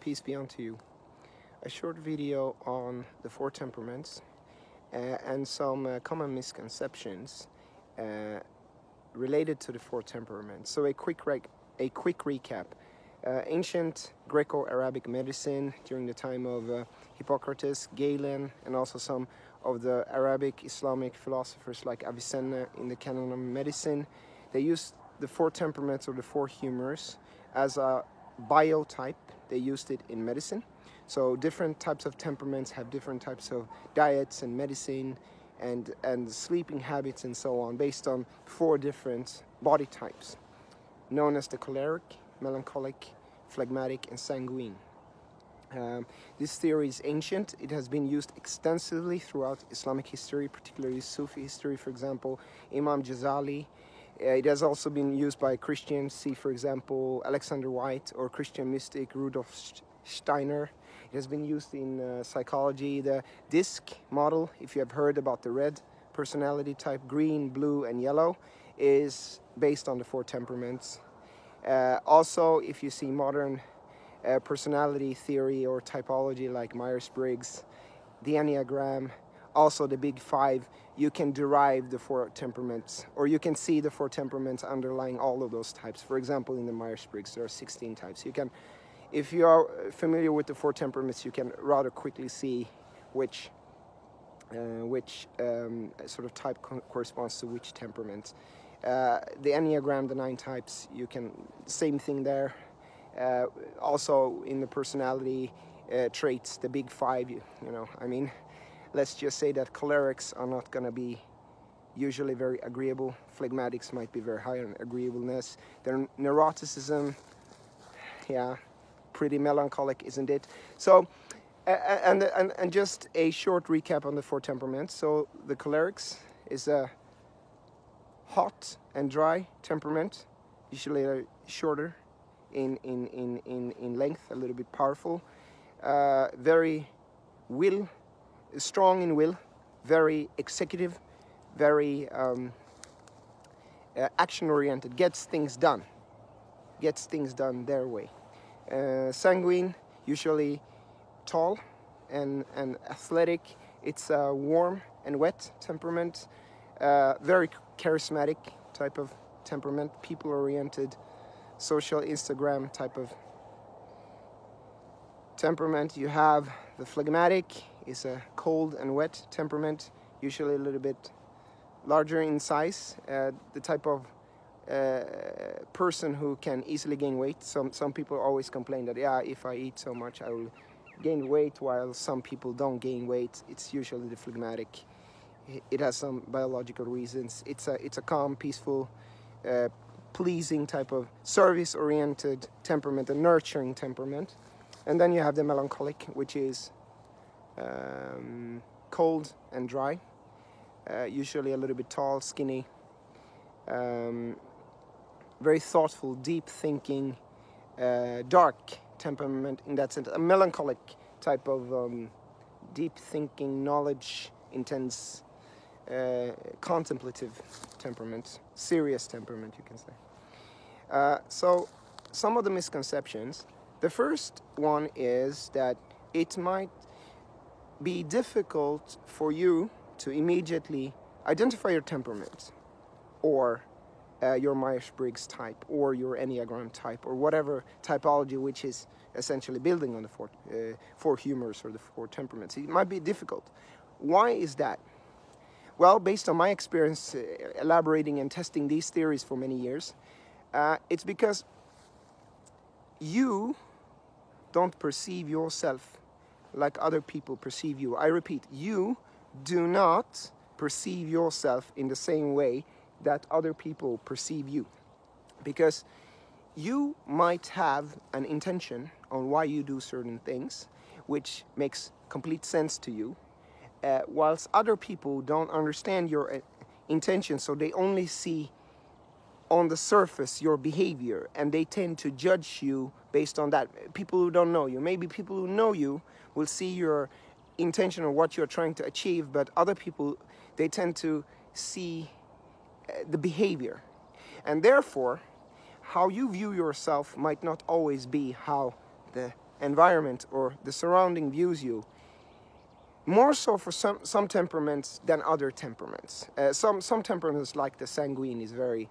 peace be unto you. A short video on the four temperaments and some common misconceptions related to the four temperaments. So a quick recap. Ancient Greco-Arabic medicine during the time of Hippocrates, Galen, and also some of the Arabic Islamic philosophers like Avicenna in the canon of medicine. They used the four temperaments or the four humors as a biotype. They used it in medicine. So different types of temperaments have different types of diets and medicine and sleeping habits and so on based on four different body types known as the choleric, melancholic, phlegmatic, and sanguine. This theory is ancient. It has been used extensively throughout Islamic history, particularly Sufi history, for example, Imam Ghazali. It has also been used by Christians, see for example Alexander White or Christian mystic Rudolf Steiner. It has been used in psychology. The DISC model, if you have heard about the red personality type, green, blue, and yellow, is based on the four temperaments. Also, if you see modern personality theory or typology like Myers-Briggs, the Enneagram, also the Big Five, you can derive the four temperaments, or you can see the four temperaments underlying all of those types. For example, in the Myers-Briggs, there are 16 types. You can, if you are familiar with the four temperaments, you can rather quickly see which sort of type corresponds to which temperament. The Enneagram, the 9 types, you can, same thing there. Also in the personality traits, the Big Five, let's just say that cholerics are not going to be usually very agreeable. Phlegmatics might be very high on agreeableness. Their neuroticism, pretty melancholic, isn't it? So, and just a short recap on the four temperaments. So the cholerics is a hot and dry temperament, usually shorter in length, a little bit powerful, very strong in will, very executive, very action-oriented, gets things done their way. Sanguine, usually tall and athletic. It's a warm and wet temperament, very charismatic type of temperament, people-oriented, social Instagram type of temperament. You have the phlegmatic, is a cold and wet temperament, usually a little bit larger in size, the type of person who can easily gain weight. Some people always complain that if I eat so much I will gain weight, while some people don't gain weight. It's usually the phlegmatic. It has some biological reasons. It's a calm, peaceful, pleasing type of service-oriented temperament, a nurturing temperament. And then you have the melancholic, which is cold and dry, usually a little bit tall, skinny, very thoughtful, deep thinking, dark temperament in that sense. A melancholic type of deep thinking, knowledge, intense, contemplative temperament, serious temperament, you can say. So some of the misconceptions. The first one is that it might be difficult for you to immediately identify your temperament or your Myers-Briggs type or your Enneagram type or whatever typology which is essentially building on the four humors or the four temperaments. It might be difficult. Why is that? Well, based on my experience elaborating and testing these theories for many years, it's because you don't perceive yourself like other people perceive you. I repeat, you do not perceive yourself in the same way that other people perceive you. Because you might have an intention on why you do certain things, which makes complete sense to you, whilst other people don't understand your intention, so they only see on the surface your behavior, and they tend to judge you based on that. People who don't know you, maybe people who know you will see your intention or what you're trying to achieve, but other people, they tend to see the behavior. And therefore, how you view yourself might not always be how the environment or the surrounding views you, more so for some temperaments than other temperaments. Some temperaments, like the sanguine, is very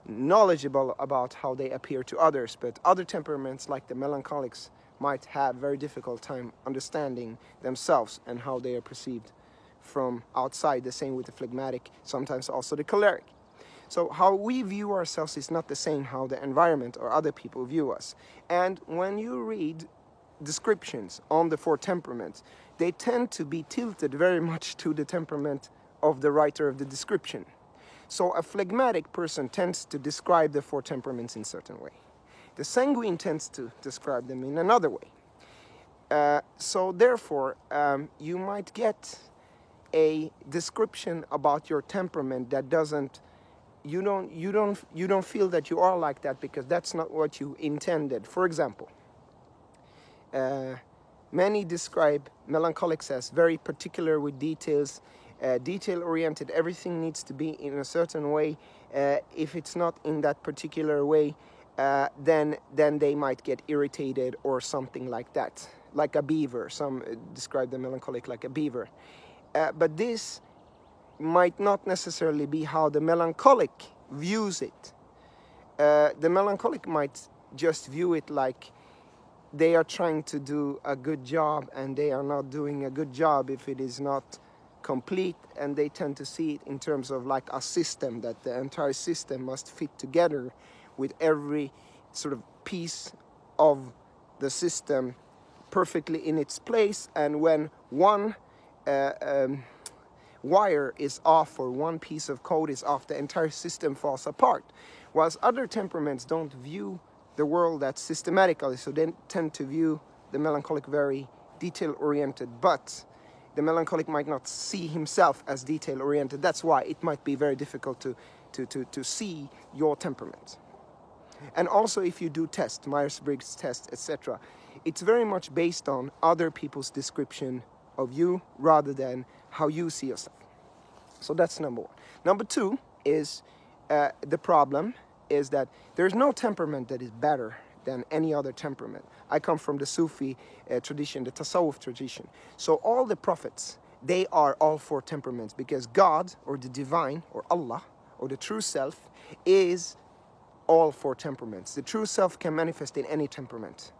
knowledgeable about how they appear to others, but other temperaments, like the melancholics, might have very difficult time understanding themselves and how they are perceived from outside. The same with the phlegmatic, sometimes also the choleric. So how we view ourselves is not the same how the environment or other people view us. And when you read descriptions on the four temperaments, they tend to be tilted very much to the temperament of the writer of the description. So a phlegmatic person tends to describe the four temperaments in a certain way. The sanguine tends to describe them in another way. So therefore, you might get a description about your temperament that doesn't, you don't feel that you are like that, because that's not what you intended. For example, many describe melancholics as very particular with details, detail-oriented. Everything needs to be in a certain way. If it's not in that particular way, then they might get irritated or something like that. Like a beaver. Some describe the melancholic like a beaver. But this might not necessarily be how the melancholic views it. The melancholic might just view it like they are trying to do a good job, and they are not doing a good job if it is not complete, and they tend to see it in terms of like a system, that the entire system must fit together with every sort of piece of the system perfectly in its place, and when one wire is off or one piece of code is off, the entire system falls apart. Whilst other temperaments don't view the world that systematically, so they tend to view the melancholic very detail-oriented, but the melancholic might not see himself as detail-oriented. That's why it might be very difficult to see your temperament. And also, if you do test, Myers-Briggs test, etc., it's very much based on other people's description of you rather than how you see yourself. So that's number one. Number two is the problem is that there's no temperament that is better than any other temperament. I come from the Sufi tradition, the Tasawwuf tradition. So all the prophets, they are all four temperaments, because God, or the divine, or Allah, or the true self, is all four temperaments. The true self can manifest in any temperament.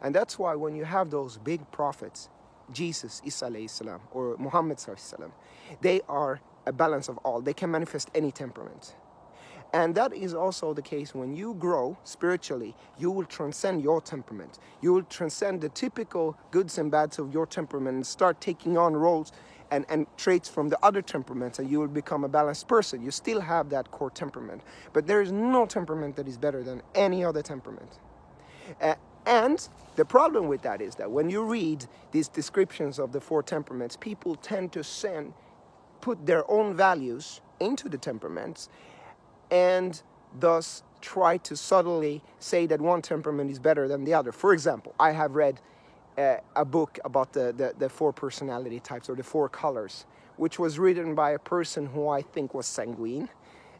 And that's why when you have those big prophets, Jesus, Isa alayhi salam, or Muhammad sallallahu alayhi salam, they are a balance of all. They can manifest any temperament. And that is also the case when you grow spiritually. You will transcend your temperament. You will transcend the typical goods and bads of your temperament and start taking on roles and traits from the other temperaments, and you will become a balanced person. You still have that core temperament, but there is no temperament that is better than any other temperament. And the problem with that is that when you read these descriptions of the four temperaments, people tend to put their own values into the temperaments, and thus try to subtly say that one temperament is better than the other. For example, I have read a book about the four personality types, or the four colors, which was written by a person who I think was sanguine,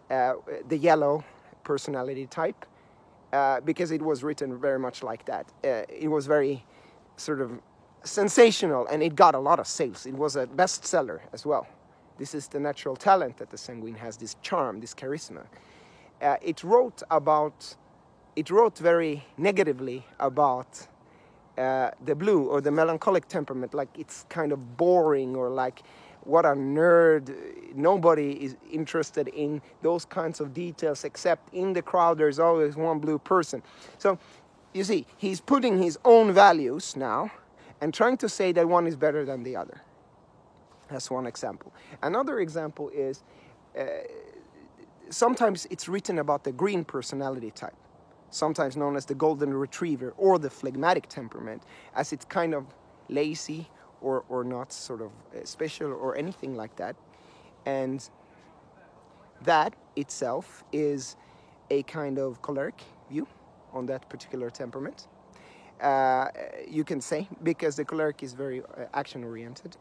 the yellow personality type, because it was written very much like that. It was very sort of sensational, and it got a lot of sales. It was a bestseller as well. This is the natural talent that the sanguine has, this charm, this charisma. It wrote very negatively about the blue, or the melancholic temperament, like it's kind of boring, or like what a nerd. Nobody is interested in those kinds of details, except in the crowd there's always one blue person. So you see, he's putting his own values now and trying to say that one is better than the other. That's one example. Another example is sometimes it's written about the green personality type, sometimes known as the golden retriever, or the phlegmatic temperament, as it's kind of lazy or not sort of special or anything like that. And that itself is a kind of choleric view on that particular temperament. You can say, because the choleric is very action-oriented.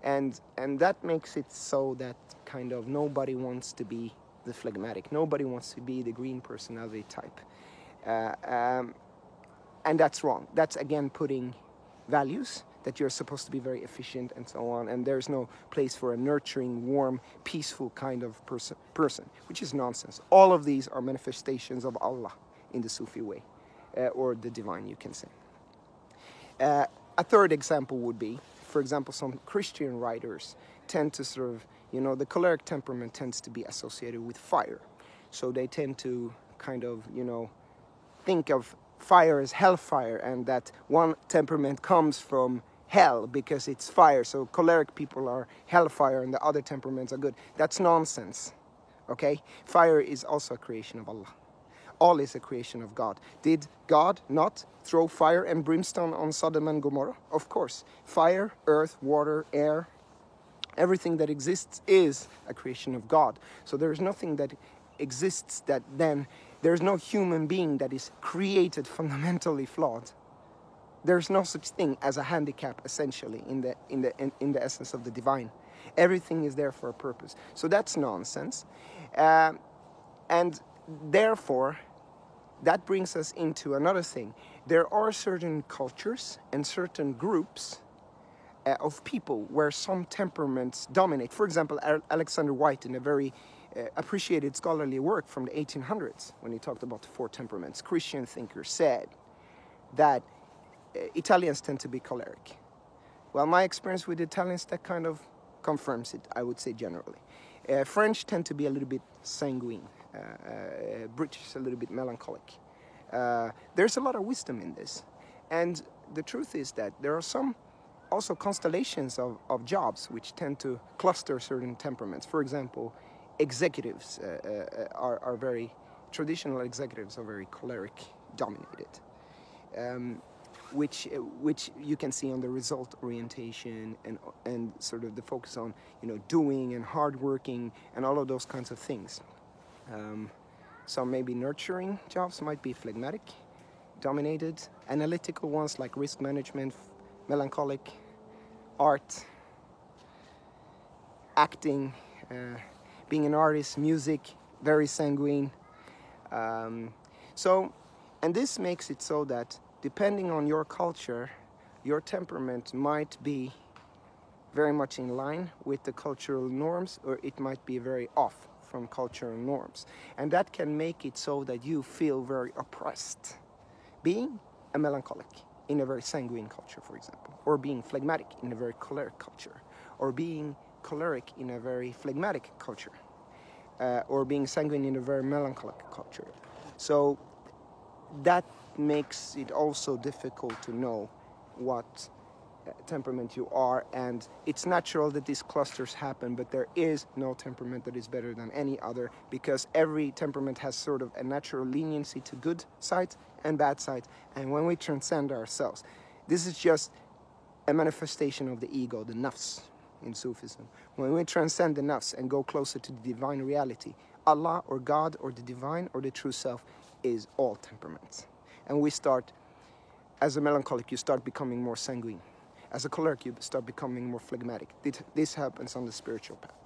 And that makes it so that kind of nobody wants to be the phlegmatic. Nobody wants to be the green personality type. And that's wrong. That's again putting values that you're supposed to be very efficient and so on, and there's no place for a nurturing, warm, peaceful kind of person, which is nonsense. All of these are manifestations of Allah in the Sufi way, or the divine, you can say. A third example would be, for example, some Christian writers tend to sort of, the choleric temperament tends to be associated with fire. So they tend to kind of, think of fire as hellfire, and that one temperament comes from hell because it's fire. So choleric people are hellfire and the other temperaments are good. That's nonsense. Okay? Fire is also a creation of Allah. All is a creation of God. Did God not throw fire and brimstone on Sodom and Gomorrah? Of course. Fire, earth, water, air, everything that exists is a creation of God. So there is nothing that exists that then, there's no human being that is created fundamentally flawed. There's no such thing as a handicap, essentially, in the essence of the divine. Everything is there for a purpose. So that's nonsense. And therefore, that brings us into another thing. There are certain cultures and certain groups of people where some temperaments dominate. For example, Alexander White, in a very appreciated scholarly work from the 1800s, when he talked about the four temperaments, Christian thinker, said that Italians tend to be choleric. Well, my experience with Italians, that kind of confirms it, I would say generally. French tend to be a little bit sanguine. British a little bit melancholic. There's a lot of wisdom in this. And the truth is that there are some also constellations of jobs which tend to cluster certain temperaments. For example, executives are very, traditional executives are very choleric dominated. Which you can see on the result orientation and sort of the focus on doing and hard working and all of those kinds of things. Some maybe nurturing jobs might be phlegmatic dominated. Analytical ones like risk management, melancholic, art, acting, being an artist, music, very sanguine. And this makes it so that depending on your culture, your temperament might be very much in line with the cultural norms, or it might be very off from cultural norms. And that can make it so that you feel very oppressed. Being a melancholic in a very sanguine culture, for example, or being phlegmatic in a very choleric culture, or being choleric in a very phlegmatic culture, or being sanguine in a very melancholic culture. So that makes it also difficult to know what temperament you are, and it's natural that these clusters happen, but there is no temperament that is better than any other, because every temperament has sort of a natural leniency to good sides and bad sides. And when we transcend ourselves, this is just a manifestation of the ego, the nafs in Sufism. When we transcend the nafs and go closer to the divine reality, Allah or God or the divine or the true self is all temperaments. And we start, as a melancholic, you start becoming more sanguine. As a choleric, you start becoming more phlegmatic. This happens on the spiritual path.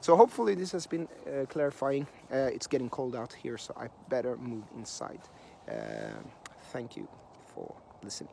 So hopefully this has been clarifying. It's getting cold out here, so I better move inside. Thank you for listening.